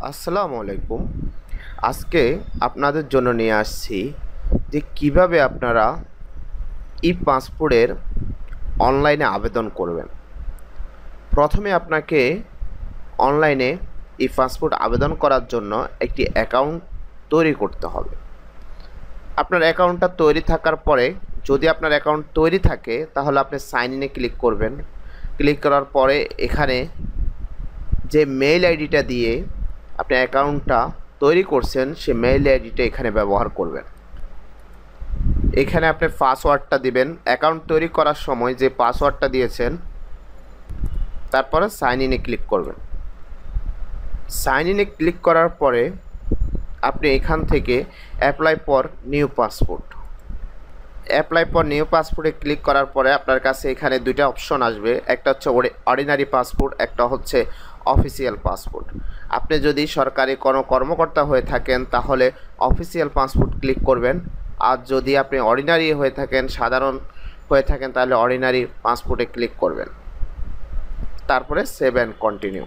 আসসালামু আলাইকুম। আজকে আপনাদের জন্য নিয়ে আসছি যে কিভাবে আপনারা পাসপোর্টের অনলাইনে আবেদন করবেন। প্রথমে আপনাকে অনলাইনে পাসপোর্ট আবেদন করার জন্য একটি অ্যাকাউন্ট তৈরি করতে হবে। আপনার অ্যাকাউন্টটা তৈরি থাকার পরে যদি আপনার অ্যাকাউন্ট তৈরি থাকে তাহলে আপনি সাইন ইনে ক্লিক করবেন। ক্লিক করার পরে এখানে যে মেইল আইডিটা দিয়ে আপনি অ্যাকাউন্টটা তৈরি করছেন সে মেইল আইডিটা এখানে ব্যবহার করবেন। এখানে আপনি পাসওয়ার্ডটা দিবেন, অ্যাকাউন্ট তৈরি করার সময় যে পাসওয়ার্ডটা দিয়েছেন, তারপরে সাইন ইনে ক্লিক করবেন। সাইন ইনে ক্লিক করার পরে আপনি এখান থেকে অ্যাপ্লাই ফর নিউ পাসপোর্ট পাসপোর্টে ক্লিক করার পরে আপনার কাছে এখানে দুইটা অপশন আসবে, একটা হচ্ছে অর্ডিনারি পাসপোর্ট, একটা হচ্ছে অফিসিয়াল পাসপোর্ট। আপনি যদি সরকারি কোনো কর্মকর্তা হয়ে থাকেন তাহলে অফিসিয়াল পাসপোর্ট ক্লিক করবেন, আর যদি আপনি অর্ডিনারি হয়ে থাকেন, সাধারণ হয়ে থাকেন, তাহলে অর্ডিনারি পাসপোর্টে ক্লিক করবেন। তারপরে সেভ অ্যান্ড কন্টিনিউ।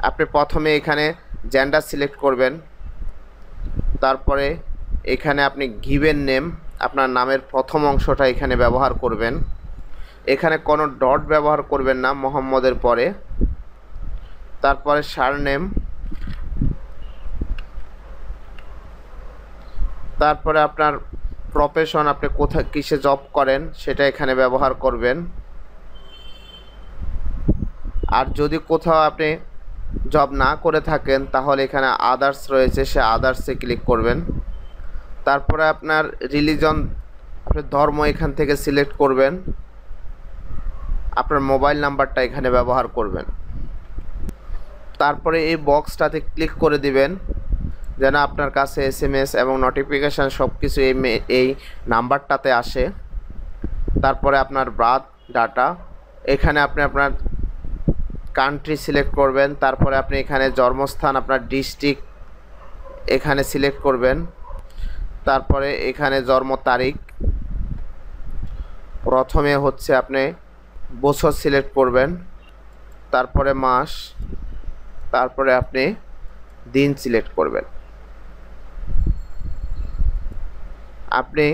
আপনি প্রথমে এখানে জেন্ডার সিলেক্ট করবেন, তারপরে এখানে আপনি গিভেন নেম, আপনার নামের প্রথম অংশটা এখানে ব্যবহার করবেন। এখানে কোনো ডট ব্যবহার করবেন না মোহাম্মদের পরে। তারপরে সারনেম, তারপরে আপনার প্রফেশন, আপনি কোথায় কিসে জব করেন সেটা এখানে ব্যবহার করবেন। আর যদি কোথাও আপনি জব না করে থাকেন তাহলে এখানে আদার্স রয়েছে, সে আদার্সে ক্লিক করবেন। তারপরে আপনার রিলিজন, আপনার ধর্ম এখান থেকে সিলেক্ট করবেন। আপনার মোবাইল নাম্বারটা এখানে ব্যবহার করবেন। তারপরে এই বক্সটাতে ক্লিক করে দিবেন যেন আপনার কাছে SMS এবং নোটিফিকেশান সব কিছু এই নাম্বারটাতে আসে। তারপরে আপনার বার্থ ডাটা, এখানে আপনি আপনার কান্ট্রি সিলেক্ট করবেন। তারপরে আপনি এখানে জন্মস্থান, আপনার ডিস্ট্রিক্ট এখানে সিলেক্ট করবেন। তারপরে এখানে জন্ম তারিখ, প্রথমে হচ্ছে আপনি বছর সিলেক্ট করবেন, তারপরে মাস, তারপরে আপনি দিন সিলেক্ট করবেন। আপনি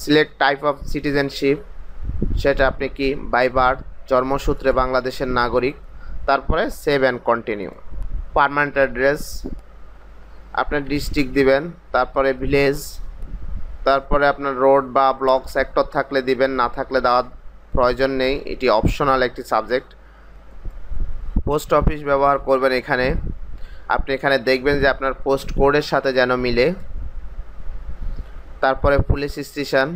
সিলেক্ট টাইপ অফ সিটিজেনশিপ, সেটা আপনি কি বাই বার্থ, জন্মসূত্রে বাংলাদেশের নাগরিক। তারপরে save and continue. Permanent address, আপনার ডিস্ট্রিক্ট দিবেন, তারপরে ভিলেজ, তারপরে আপনার রোড বা ব্লক সেক্টর থাকলে দিবেন, না থাকলে দেওয়ার প্রয়োজন নেই, এটি অপশনাল একটি সাবজেক্ট। পোস্ট অফিস ব্যবহার করবেন এখানে। আপনি এখানে দেখবেন যে আপনার পোস্ট কোডের সাথে যেন মিলে। তারপরে পুলিশ স্টেশন,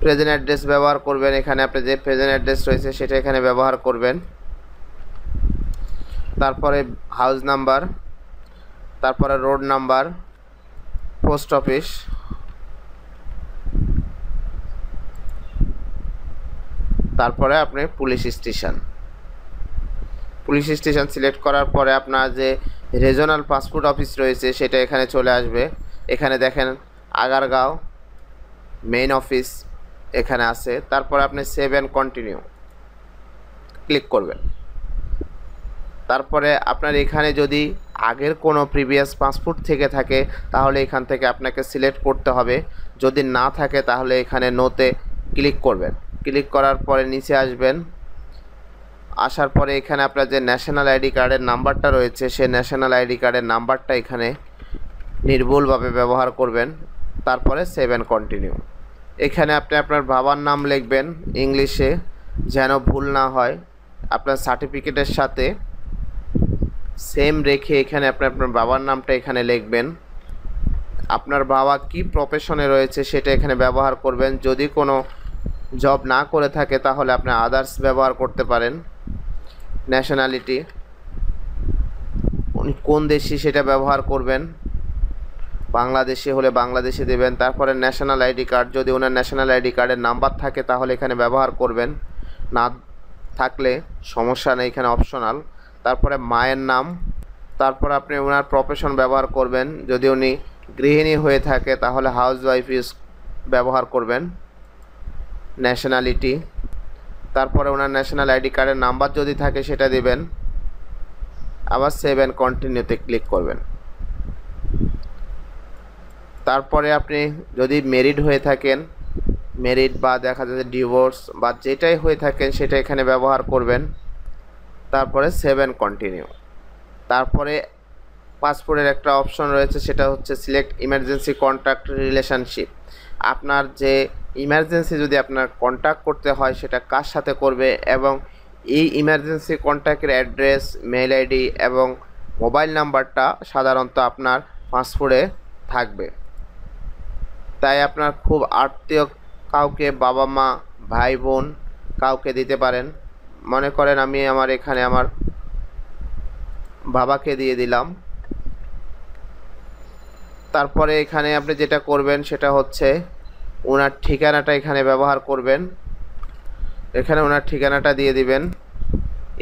প্রেজেন্ট অ্যাড্রেস ব্যবহার করবেন, এখানে আপনি যে প্রেজেন্ট অ্যাড্রেস রয়েছে সেটা এখানে ব্যবহার করবেন। তারপরে হাউস নাম্বার, তারপরে রোড নাম্বার, পোস্ট অফিস, তারপরে আপনি পুলিশ স্টেশন সিলেক্ট করার পরে আপনার যে রিজনাল পাসপোর্ট অফিস রয়েছে সেটা এখানে চলে আসবে। এখানে দেখেন আগারগাঁও মেইন অফিস এখানে আছে। তারপরে আপনি সেভ অ্যান্ড কন্টিনিউ ক্লিক করবেন। তারপরে আপনার এখানে যদি আগের কোনো প্রিভিয়াস পাসপোর্ট থেকে থাকে তাহলে এখান থেকে আপনাকে সিলেক্ট করতে হবে, যদি না থাকে তাহলে এখানে নোতে ক্লিক করবেন। ক্লিক করার পরে নিচে আসবেন, আসার পরে এখানে আপনার যে ন্যাশনাল আইডি কার্ডের নাম্বারটা রয়েছে সেই ন্যাশনাল আইডি কার্ডের নাম্বারটা এখানে নির্ভুলভাবে ব্যবহার করবেন। তারপরে সেভ অ্যান্ড কন্টিনিউ। এখানে আপনি আপনার বাবার নাম লিখবেন ইংলিশে, যেন ভুল না হয়। আপনার সার্টিফিকেটের সাথে সেম রেখে এখানে আপনি আপনার বাবার নামটা এখানে লিখবেন। আপনার বাবা কি প্রফেশনে রয়েছে সেটা এখানে ব্যবহার করবেন। যদি কোনো জব না করে থাকে তাহলে আপনি আদার্স ব্যবহার করতে পারেন। ন্যাশনালিটি, উনি কোন দেশি সেটা ব্যবহার করবেন, বাংলাদেশি হলে বাংলাদেশি দেবেন। তারপরে ন্যাশনাল আইডি কার্ড, যদি ওনার ন্যাশনাল আইডি কার্ডের নাম্বার থাকে তাহলে এখানে ব্যবহার করবেন, না থাকলে সমস্যা নেই, এখানে অপশনাল। তারপরে মায়ের নাম, তারপর আপনি ওনার প্রফেশন ব্যবহার করবেন। যদি উনি গৃহিণী হয়ে থাকে তাহলে হাউস ওয়াইফ ব্যবহার করবেন। ন্যাশনালিটি, তারপরে ওনার ন্যাশনাল আইডি কার্ডের নাম্বার যদি থাকে সেটা দিবেন, আবার সেভ অ্যান্ড কন্টিনিউতে ক্লিক করবেন। তারপরে আপনি যদি মেরিড হয়ে থাকেন, মেরিড বা দেখা যাচ্ছে ডিভোর্স বা যেটাই হয়ে থাকেন সেটা এখানে ব্যবহার করবেন। তারপরে সেভ অ্যান্ড কন্টিনিউ। তারপরে পাসপোর্টের একটা অপশন রয়েছে, সেটা হচ্ছে সিলেক্ট ইমার্জেন্সি কন্ট্যাক্ট রিলেশনশিপ। আপনার যে ইমার্জেন্সি যদি আপনার কন্ট্যাক্ট করতে হয় সেটা কার সাথে করবে, এবং এই ইমার্জেন্সি কন্ট্যাক্টের অ্যাড্রেস, মেল আইডি এবং মোবাইল নাম্বারটা সাধারণত আপনার পাসপোর্টে থাকবে। তাই আপনার খুব আত্মীয় কাউকে, বাবা মা, ভাই বোন কাউকে দিতে পারেন। মনে করেন আমি এখানে আমার বাবাকে দিয়ে দিলাম। তারপরে এখানে আপনি যেটা করবেন সেটা হচ্ছে ওনার ঠিকানাটা এখানে ব্যবহার করবেন। এখানে ওনার ঠিকানাটা দিয়ে দিবেন,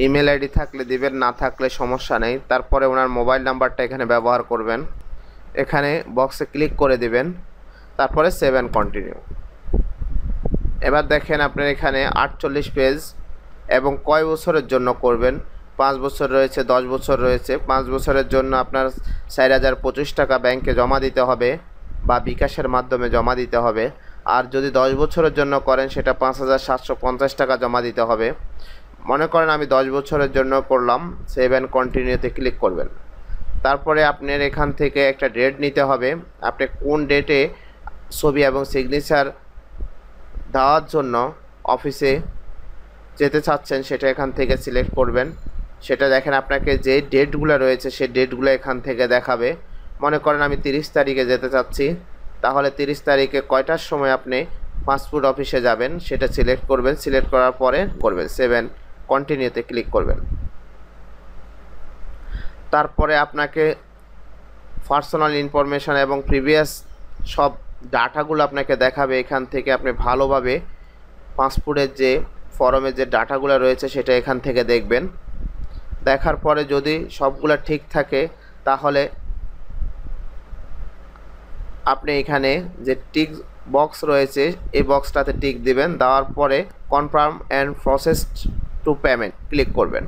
ইমেল আইডি থাকলে দিবেন, না থাকলে সমস্যা নেই। তারপরে ওনার মোবাইল নাম্বারটা এখানে ব্যবহার করবেন, এখানে বক্সে ক্লিক করে দিবেন। তারপরে সেভ অ্যান্ড কন্টিনিউ। এবার দেখেন আপনার এখানে 48 পেজ এবং কয় বছরের জন্য করবেন। 5 বছর রয়েছে, 10 বছর রয়েছে। 5 বছরের জন্য আপনার 4025 টাকা ব্যাংকে জমা দিতে হবে বা বিকাশের মাধ্যমে জমা দিতে হবে। আর যদি 10 বছরের জন্য করেন সেটা 5750 টাকা জমা দিতে হবে। মনে করেন আমি 10 বছরের জন্য করলাম, সেভ অ্যান্ড কন্টিনিউতে ক্লিক করবেন। তারপরে আপনার এখান থেকে একটা ডেট নিতে হবে, আপনি কোন ডেটে ছবি এবং সিগনেচার দেওয়ার জন্য অফিসে যেতে চাচ্ছেন সেটা এখান থেকে সিলেক্ট করবেন। সেটা দেখেন আপনাকে যে ডেটগুলো রয়েছে সেই ডেটগুলো এখান থেকে দেখাবে। মনে করেন আমি 30 তারিখে যেতে চাচ্ছি, তাহলে 30 তারিখে কয়টার সময় আপনি পাসপোর্ট অফিসে যাবেন সেটা সিলেক্ট করবেন। সিলেক্ট করার পরে করবেন সেভ অ্যান্ড কন্টিনিউতে ক্লিক করবেন। তারপরে আপনাকে পার্সোনাল ইনফরমেশন এবং প্রিভিয়াস সব ডাটাগুলো আপনাকে দেখাবে। এখান থেকে আপনি ভালোভাবে পাসপোর্টের যে ফর্মে যে ডাটাগুলো রয়েছে সেটা এখান থেকে দেখবেন। দেখার পরে যদি সবগুলো ঠিক থাকে তাহলে আপনি এখানে যে টিক বক্স রয়েছে এই বক্সটাতে টিক দিবেন। দেওয়ার পরে confirm and processed two payment click করবেন।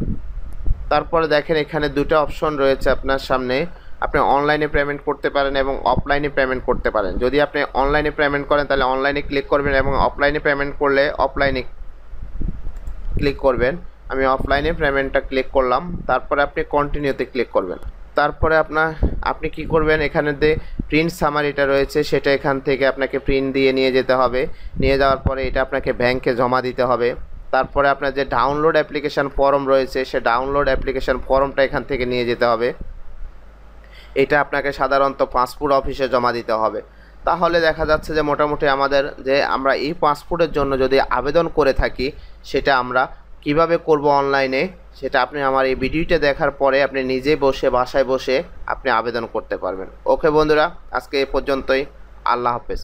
তারপরে দেখেন এখানে দুটো অপশন রয়েছে আপনার সামনে, আপনি অনলাইনে পেমেন্ট করতে পারেন এবং অফলাইনে পেমেন্ট করতে পারেন। যদি আপনি অনলাইনে পেমেন্ট করেন তাহলে অনলাইনে ক্লিক করবেন, এবং অফলাইনে পেমেন্ট করলে অফলাইনে ক্লিক করবেন। আমি অফলাইনে পেমেন্টটা ক্লিক করলাম। তারপরে আপনি কন্টিনিউতে ক্লিক করবেন। তারপরে আপনি কি করবেন, এখানে যে প্রিন্ট সামারিটা রয়েছে সেটা এখান থেকে আপনাকে প্রিন্ট দিয়ে নিয়ে যেতে হবে। নিয়ে যাওয়ার পরে এটা আপনাকে ব্যাংকে জমা দিতে হবে। তারপরে আপনার যে ডাউনলোড অ্যাপ্লিকেশান ফর্ম রয়েছে সে ডাউনলোড অ্যাপ্লিকেশান ফর্মটা এখান থেকে নিয়ে যেতে হবে। এটা আপনাকে সাধারণত পাসপোর্ট অফিসে জমা দিতে হবে। তাহলে দেখা যাচ্ছে যে মোটামুটি আমরা এই পাসপোর্টের জন্য যদি আবেদন করে থাকি সেটা আমরা কিভাবে করব অনলাইনে, সেটা আপনি আমার এই ভিডিওটা দেখার পরে আপনি নিজে বাসায় বসে আপনি আবেদন করতে পারবেন। ওকে বন্ধুরা, আজকে এ পর্যন্তই। আল্লাহ হাফেজ।